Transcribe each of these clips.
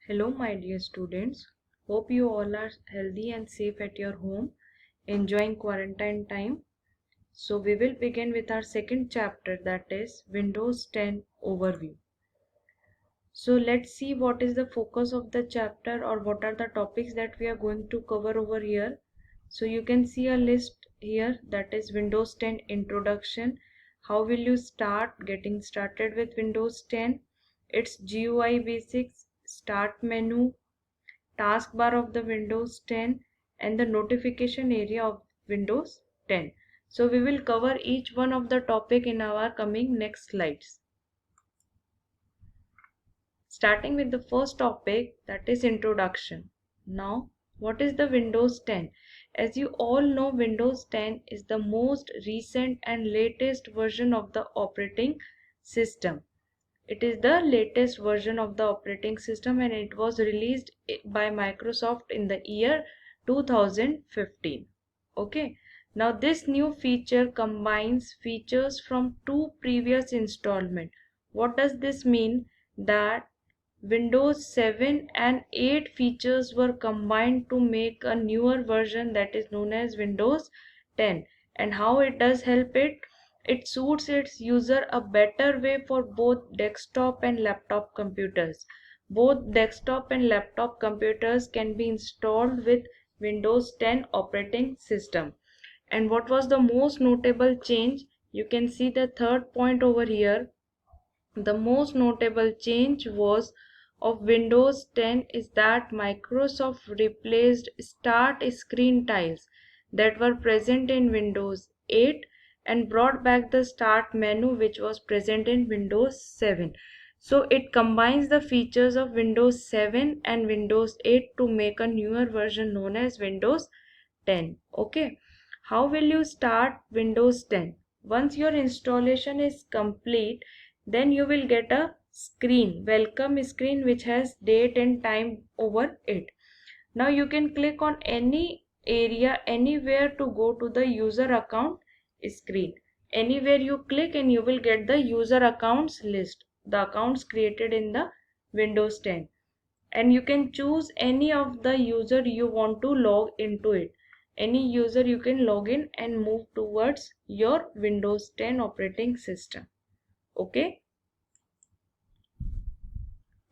Hello, my dear students. Hope you all are healthy and safe at your home, enjoying quarantine time. So, we will begin with our second chapter, that is Windows 10 Overview. So, let's see what is the focus of the chapter or what are the topics that we are going to cover over here. So, you can see a list here, that is Windows 10 Introduction. How will you start getting started with Windows 10? Its GUI basics, start menu, taskbar of the Windows 10 and the notification area of Windows 10. So we will cover each one of the topic in our coming next slides. Starting with the first topic, that is introduction. Now, what is the Windows 10? As you all know, Windows 10 is the most recent and latest version of the operating system. It is the latest version of the operating system and it was released by Microsoft in the year 2015. Okay. Now this new feature combines features from two previous installments. What does this mean? That Windows 7 and 8 features were combined to make a newer version that is known as Windows 10. And how it does help it? It suits its user a better way for both desktop and laptop computers. Both desktop and laptop computers can be installed with Windows 10 operating system. And what was the most notable change? You can see the third point over here. The most notable change was of Windows 10 is that Microsoft replaced start screen tiles that were present in Windows 8 and brought back the start menu which was present in Windows 7. So it combines the features of Windows 7 and Windows 8 to make a newer version known as Windows 10. Okay. How will you start Windows 10? Once your installation is complete, then you will get a welcome screen which has date and time over it. Now you can click on any area anywhere to go to the user account screen. Anywhere you click and you will get the user accounts list, the accounts created in the Windows 10. And you can choose any of the user you want to log into it. Any user you can log in and move towards your Windows 10 operating system. Okay.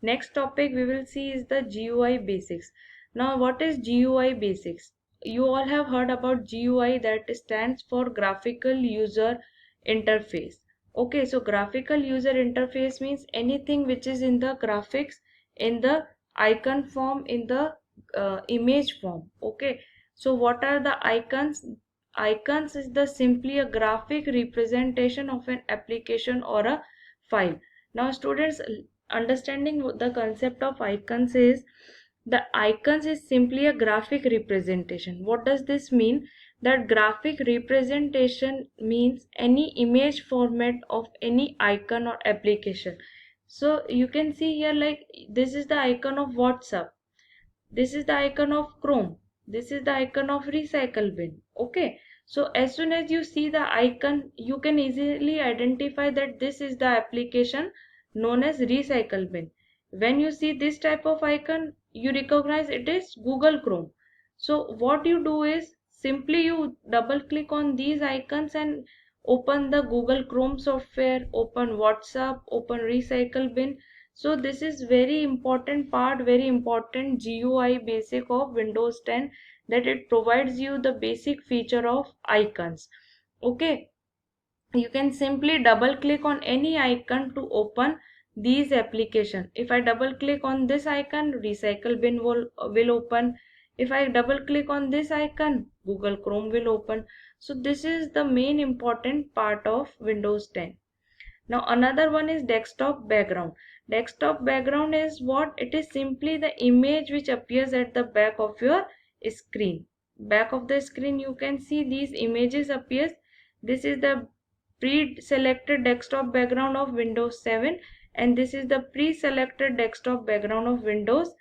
Next topic we will see is the GUI basics. Now what is GUI basics? You all have heard about GUI, that stands for graphical user interface. Okay, so graphical user interface means anything which is in the graphics, in the icon form, in the image form. Okay, so what are the icons? Icons is the simply a graphic representation of an application or a file. Now students, understanding the concept of icons is, the icons is simply a graphic representation. What does this mean? That graphic representation means any image format of any icon or application. So you can see here, like this is the icon of WhatsApp, this is the icon of Chrome, this is the icon of recycle bin. Okay, so as soon as you see the icon, you can easily identify that this is the application known as recycle bin. When you see this type of icon, you recognize it is Google Chrome. So what you do is simply you double click on these icons and open the Google Chrome software, open WhatsApp, open recycle bin. So this is very important part, very important GUI basic of Windows 10, that it provides you the basic feature of icons. Okay, you can simply double click on any icon to open these application. If I double click on this icon, recycle bin will open. If I double click on this icon, Google Chrome will open. So this is the main important part of Windows 10. Now another one is desktop background. Desktop background is what? It is simply the image which appears at the back of your screen. Back of the screen you can see these images appears. This is the pre-selected desktop background of Windows 7 and this is the pre-selected desktop background of Windows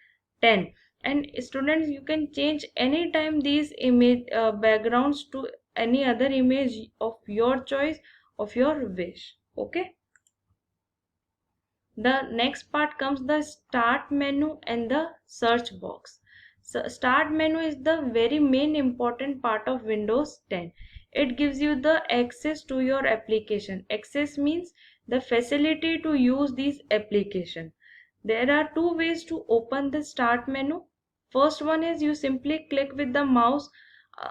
10. And students, you can change anytime these image backgrounds to any other image of your choice, of your wish. Okay. The next part comes the start menu and the search box. So start menu is the very main important part of Windows 10. It gives you the access to your application. Access means the facility to use these application. There are two ways to open the start menu. First one is you simply click with the mouse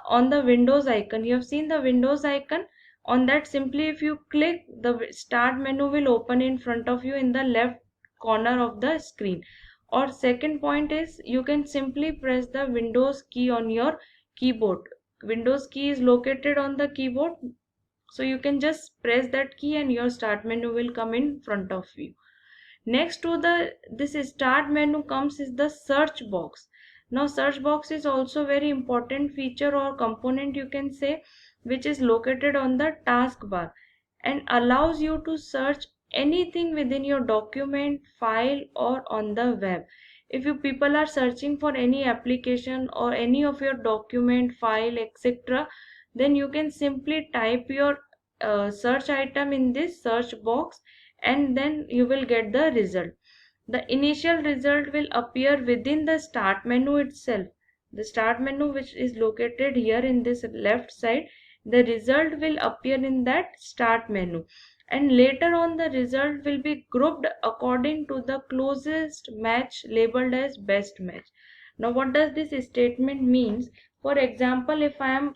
on the Windows icon. You have seen the Windows icon. On that, simply if you click, the start menu will open in front of you in the left corner of the screen. Or second point is you can simply press the Windows key on your keyboard. Windows key is located on the keyboard, so you can just press that key and your start menu will come in front of you. Next to the this start menu comes is the search box. Now search box is also very important feature or component, you can say, which is located on the taskbar and allows you to search anything within your document, file or on the web. If you people are searching for any application or any of your document, file, etc., then you can simply type your search item in this search box and then you will get the result. The initial result will appear within the start menu itself. The start menu, which is located here in this left side, the result will appear in that start menu, and later on the result will be grouped according to the closest match labeled as best match. Now what does this statement means? For example, if I am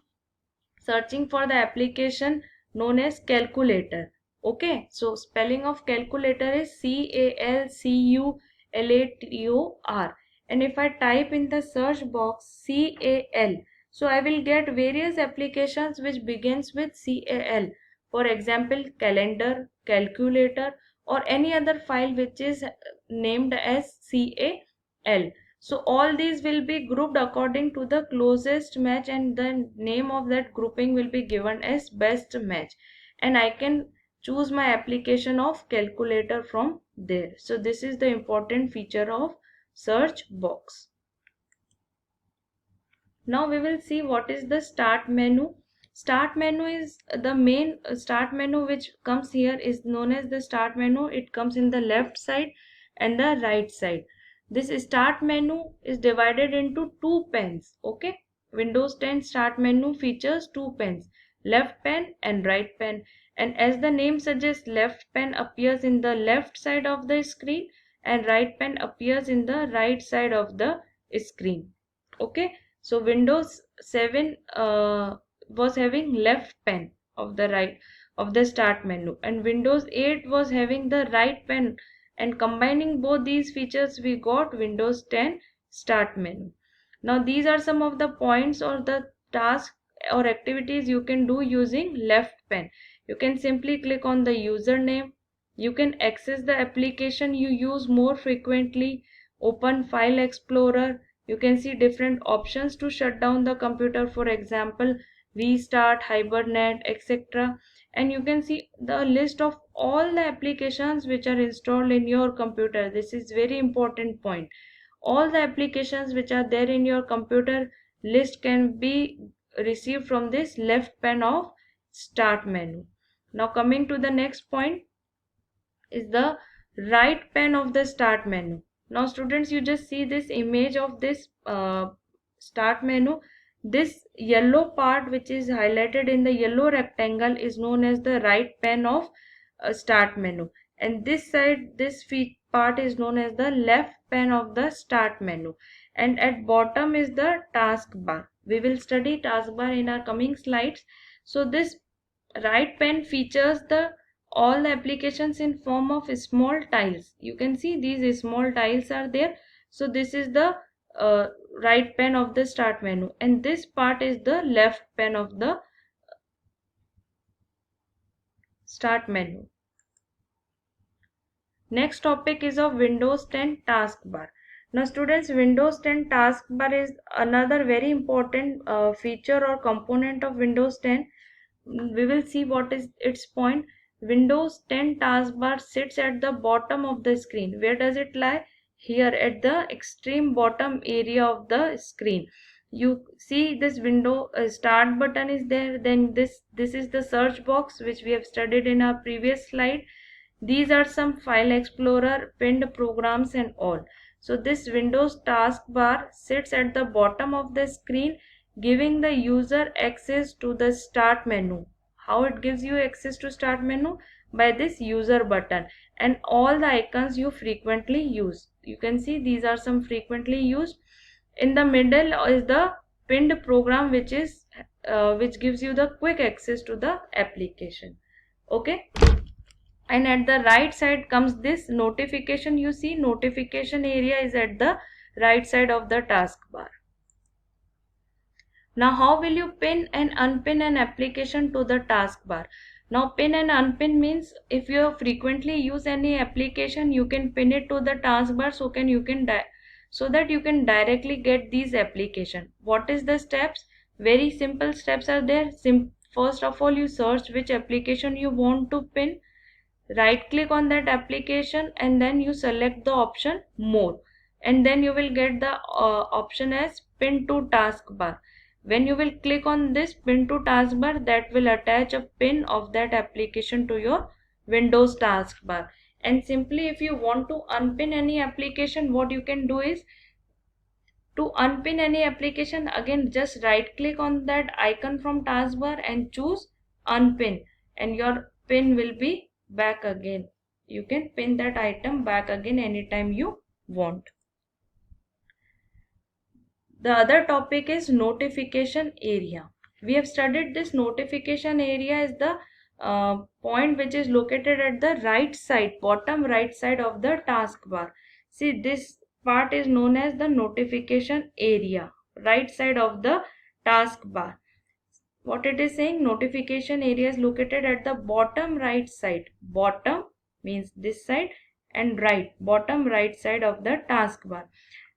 searching for the application known as calculator. Okay, so spelling of calculator is Calculator, and if I type in the search box Cal, so I will get various applications which begins with Cal. For example, calendar, calculator or any other file which is named as Cal. So all these will be grouped according to the closest match and the name of that grouping will be given as best match, and I can choose my application of calculator from there. So this is the important feature of search box. Now we will see what is the start menu. Start menu is the main start menu which comes here is known as the start menu. It comes in the left side and the right side. This start menu is divided into two panes. Okay, Windows 10 start menu features two panes, left pane and right pane, and as the name suggests, left pane appears in the left side of the screen and right pane appears in the right side of the screen. Okay, so Windows 7 was having left pane of the right of the start menu, and Windows 8 was having the right pane, and combining both these features we got Windows 10 start menu. Now these are some of the points or the tasks or activities you can do using left pane. You can simply click on the username. You can access the application you use more frequently, open File Explorer. You can see different options to shut down the computer, for example, restart, hibernate, etc. And you can see the list of all the applications which are installed in your computer. This is very important point. All the applications which are there in your computer list can be received from this left pane of start menu. Now coming to the next point is the right pane of the start menu. Now students, you just see this image of this start menu. This yellow part which is highlighted in the yellow rectangle is known as the right pane of start menu, and this side, this part is known as the left pane of the start menu, and at bottom is the taskbar. We will study taskbar in our coming slides. So this right pane features the all the applications in form of small tiles. You can see these small tiles are there. So this is the right pane of the start menu, and this part is the left pane of the start menu. Next topic is of Windows 10 taskbar. Now students, Windows 10 taskbar is another very important feature or component of Windows 10. We will see what is its point. Windows 10 taskbar sits at the bottom of the screen. Where does it lie? Here at the extreme bottom area of the screen. You see this window start button is there. Then this is the search box which we have studied in our previous slide. These are some file explorer, pinned programs and all. So this Windows taskbar sits at the bottom of the screen, giving the user access to the start menu. How it gives you access to start menu? By this user button and all the icons you frequently use. You can see these are some frequently used. In the middle is the pinned program, which gives you the quick access to the application. Okay, and at the right side comes this notification. You see notification area is at the right side of the taskbar. Now how will you pin and unpin an application to the taskbar? Now pin and unpin means if you frequently use any application, you can pin it to the taskbar so that you can directly get these application. What is the steps? Very simple steps are there. First of all, you search which application you want to pin, right click on that application and then you select the option more, and then you will get the option as pin to taskbar. When you will click on this pin to taskbar, that will attach a pin of that application to your Windows taskbar. And simply if you want to unpin any application, what you can do is, to unpin any application, again just right click on that icon from taskbar and choose unpin, and your pin will be back again. You can pin that item back again anytime you want. The other topic is notification area. We have studied this notification area is the point which is located at the right side, bottom right side of the taskbar. See, this part is known as the notification area, right side of the taskbar. What it is saying, notification area is located at the bottom right side. Bottom means this side, and right, bottom right side of the taskbar.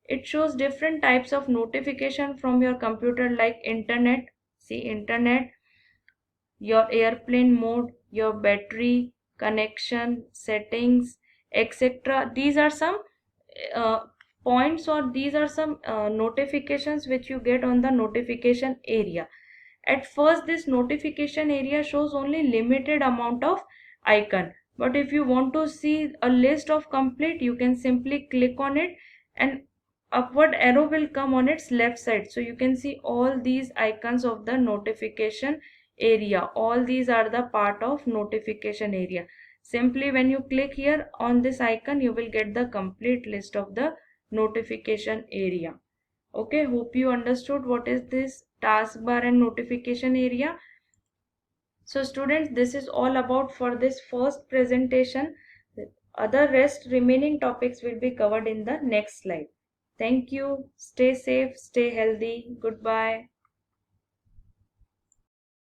It shows different types of notification from your computer, like internet, see internet, your airplane mode, your battery, connection, settings, etc. These are some uh, points, or these are some notifications which you get on the notification area. At first this notification area shows only limited amount of icon, but if you want to see a list of complete, you can simply click on it and upward arrow will come on its left side. So you can see all these icons of the notification area. All these are the part of notification area. Simply when you click here on this icon, you will get the complete list of the notification area. Okay, hope you understood what is this taskbar and notification area. So students, this is all about for this first presentation. Other rest remaining topics will be covered in the next slide. Thank you. Stay safe, stay healthy. Goodbye.